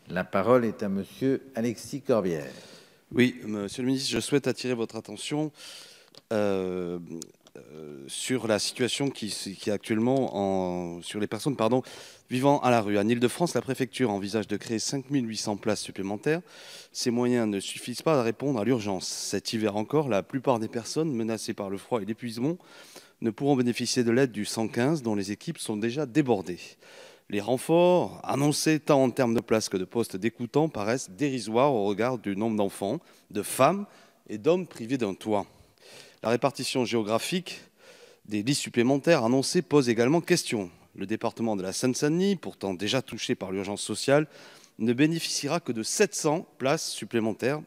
La parole est à Monsieur Alexis Corbière. Oui, Monsieur le ministre, je souhaite attirer votre attention sur la situation qui est actuellement sur les personnes vivant à la rue. En Île-de-France, la préfecture envisage de créer 5 800 places supplémentaires. Ces moyens ne suffisent pas à répondre à l'urgence. Cet hiver encore, la plupart des personnes menacées par le froid et l'épuisement ne pourront bénéficier de l'aide du 115, dont les équipes sont déjà débordées. Les renforts, annoncés tant en termes de places que de postes d'écoutants, paraissent dérisoires au regard du nombre d'enfants, de femmes et d'hommes privés d'un toit. La répartition géographique des lits supplémentaires annoncés pose également question. Le département de la Seine-Saint-Denis, pourtant déjà touché par l'urgence sociale, ne bénéficiera que de 700 places supplémentaires.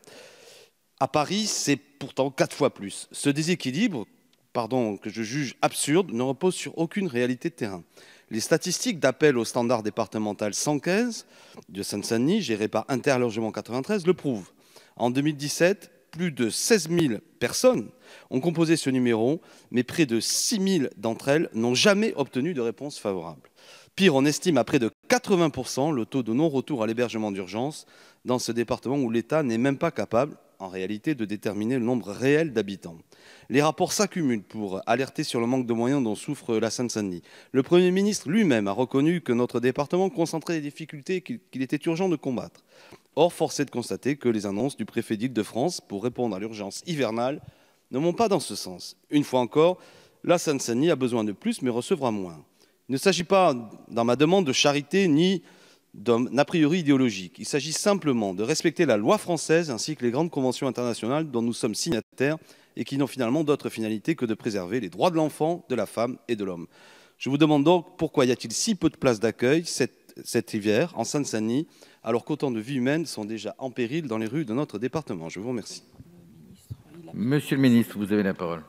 À Paris, c'est pourtant 4 fois plus. Ce déséquilibre, que je juge absurde, ne repose sur aucune réalité de terrain. Les statistiques d'appel au standard départemental 115 de Seine-Saint-Denis, géré par Interlogement 93, le prouvent. En 2017, plus de 16 000 personnes ont composé ce numéro, mais près de 6 000 d'entre elles n'ont jamais obtenu de réponse favorable. Pire, on estime à près de 80% le taux de non-retour à l'hébergement d'urgence dans ce département où l'État n'est même pas capable, en réalité, de déterminer le nombre réel d'habitants. Les rapports s'accumulent pour alerter sur le manque de moyens dont souffre la Seine-Saint-Denis. Le Premier ministre lui-même a reconnu que notre département concentrait des difficultés qu'il était urgent de combattre. Or, force est de constater que les annonces du préfet d'Île-de-France pour répondre à l'urgence hivernale ne vont pas dans ce sens. Une fois encore, la Seine-Saint-Denis a besoin de plus mais recevra moins. Il ne s'agit pas, dans ma demande, de charité ni d'a priori idéologique. Il s'agit simplement de respecter la loi française ainsi que les grandes conventions internationales dont nous sommes signataires et qui n'ont finalement d'autre finalité que de préserver les droits de l'enfant, de la femme et de l'homme. Je vous demande donc pourquoi y a-t-il si peu de places d'accueil cet hiver en Seine-Saint-Denis alors qu'autant de vies humaines sont déjà en péril dans les rues de notre département. Je vous remercie. Monsieur le ministre, vous avez la parole.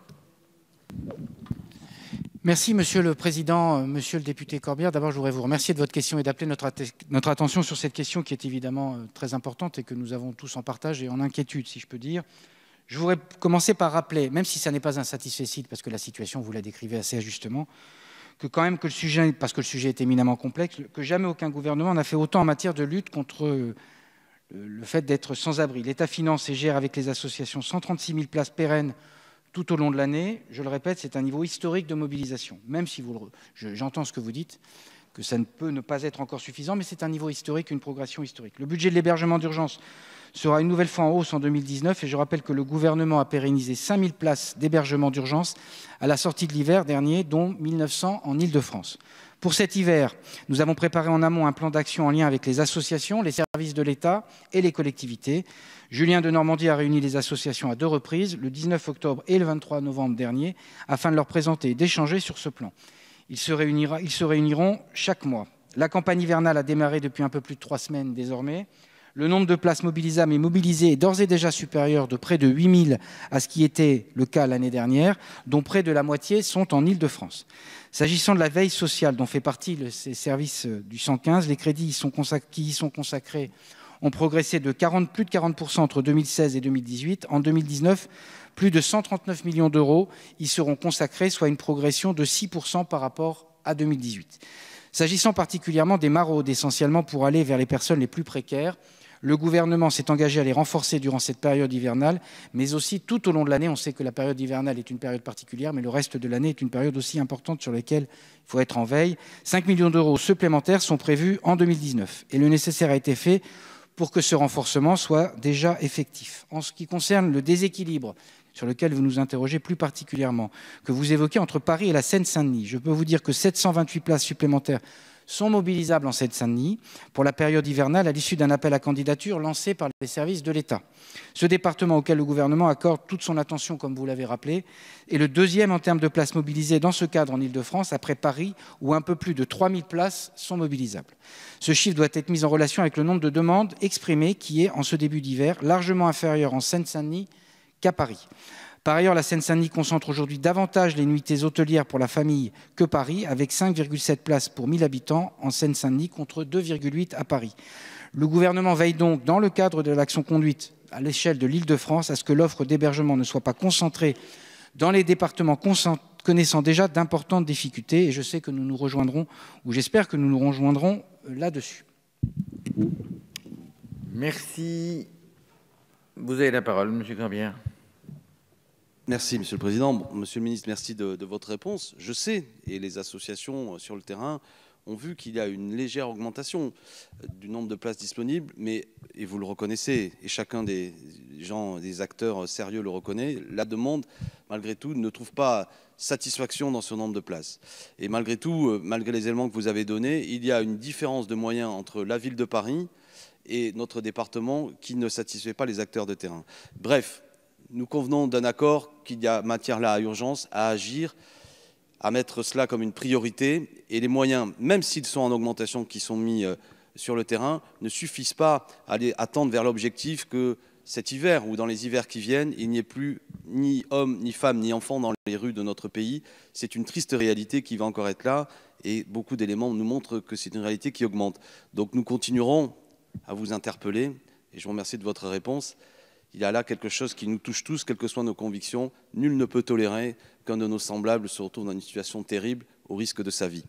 Merci, Monsieur le Président, Monsieur le député Corbière. D'abord, je voudrais vous remercier de votre question et d'appeler notre attention sur cette question qui est évidemment très importante et que nous avons tous en partage et en inquiétude, si je peux dire. Je voudrais commencer par rappeler, même si ça n'est pas un satisfecit, parce que la situation, vous la décrivez assez justement, que quand même que le sujet, parce que le sujet est éminemment complexe, que jamais aucun gouvernement n'a fait autant en matière de lutte contre le fait d'être sans abri. L'État finance et gère avec les associations 136 000 places pérennes tout au long de l'année. Je le répète, c'est un niveau historique de mobilisation. Même si j'entends ce que vous dites, que ça ne peut ne pas être encore suffisant, mais c'est un niveau historique, une progression historique. Le budget de l'hébergement d'urgence sera une nouvelle fois en hausse en 2019 et je rappelle que le gouvernement a pérennisé 5 000 places d'hébergement d'urgence à la sortie de l'hiver dernier, dont 1 900 en Île-de-France. Pour cet hiver, nous avons préparé en amont un plan d'action en lien avec les associations, les services de l'État et les collectivités. Julien de Normandie a réuni les associations à 2 reprises, le 19 octobre et le 23 novembre dernier, afin de leur présenter et d'échanger sur ce plan. Ils se réuniront chaque mois. La campagne hivernale a démarré depuis un peu plus de 3 semaines désormais. Le nombre de places mobilisables et mobilisées est d'ores et déjà supérieur de près de 8 000 à ce qui était le cas l'année dernière, dont près de la moitié sont en Île-de-France. S'agissant de la veille sociale dont fait partie ces services du 115, les crédits qui y sont consacrés ont progressé de plus de 40% entre 2016 et 2018. En 2019, plus de 139 millions d'euros y seront consacrés, soit une progression de 6% par rapport à 2018. S'agissant particulièrement des maraudes, essentiellement pour aller vers les personnes les plus précaires, le gouvernement s'est engagé à les renforcer durant cette période hivernale, mais aussi tout au long de l'année. On sait que la période hivernale est une période particulière, mais le reste de l'année est une période aussi importante sur laquelle il faut être en veille. 5 millions d'euros supplémentaires sont prévus en 2019 et le nécessaire a été fait pour que ce renforcement soit déjà effectif. En ce qui concerne le déséquilibre sur lequel vous nous interrogez plus particulièrement, que vous évoquez entre Paris et la Seine-Saint-Denis, je peux vous dire que 728 places supplémentaires sont mobilisables en Seine-Saint-Denis pour la période hivernale à l'issue d'un appel à candidature lancé par les services de l'État. Ce département auquel le gouvernement accorde toute son attention, comme vous l'avez rappelé, est le deuxième en termes de places mobilisées dans ce cadre en Île-de-France, après Paris, où un peu plus de 3 000 places sont mobilisables. Ce chiffre doit être mis en relation avec le nombre de demandes exprimées, qui est, en ce début d'hiver, largement inférieur en Seine-Saint-Denis qu'à Paris. Par ailleurs, la Seine-Saint-Denis concentre aujourd'hui davantage les nuitées hôtelières pour la famille que Paris, avec 5,7 places pour 1000 habitants en Seine-Saint-Denis contre 2,8 à Paris. Le gouvernement veille donc, dans le cadre de l'action conduite à l'échelle de l'Île-de-France, à ce que l'offre d'hébergement ne soit pas concentrée dans les départements connaissant déjà d'importantes difficultés. Et je sais que nous nous rejoindrons, ou j'espère que nous nous rejoindrons là-dessus. Merci. Vous avez la parole, Monsieur Corbière. Merci, Monsieur le Président. Bon, Monsieur le Ministre, merci de votre réponse. Je sais, et les associations sur le terrain ont vu qu'il y a une légère augmentation du nombre de places disponibles, mais, et vous le reconnaissez, et chacun des gens, des acteurs sérieux le reconnaît, la demande, malgré tout, ne trouve pas satisfaction dans ce nombre de places. Et malgré tout, malgré les éléments que vous avez donnés, il y a une différence de moyens entre la ville de Paris et notre département qui ne satisfait pas les acteurs de terrain. Bref, nous convenons d'un accord qu'il y a matière là à urgence, à agir, à mettre cela comme une priorité, et les moyens, même s'ils sont en augmentation, qui sont mis sur le terrain, ne suffisent pas à aller attendre vers l'objectif que cet hiver ou dans les hivers qui viennent, il n'y ait plus ni hommes, ni femmes, ni enfants dans les rues de notre pays. C'est une triste réalité qui va encore être là, et beaucoup d'éléments nous montrent que c'est une réalité qui augmente. Donc nous continuerons à vous interpeller, et je vous remercie de votre réponse. Il y a là quelque chose qui nous touche tous, quelles que soient nos convictions. Nul ne peut tolérer qu'un de nos semblables se retrouve dans une situation terrible au risque de sa vie.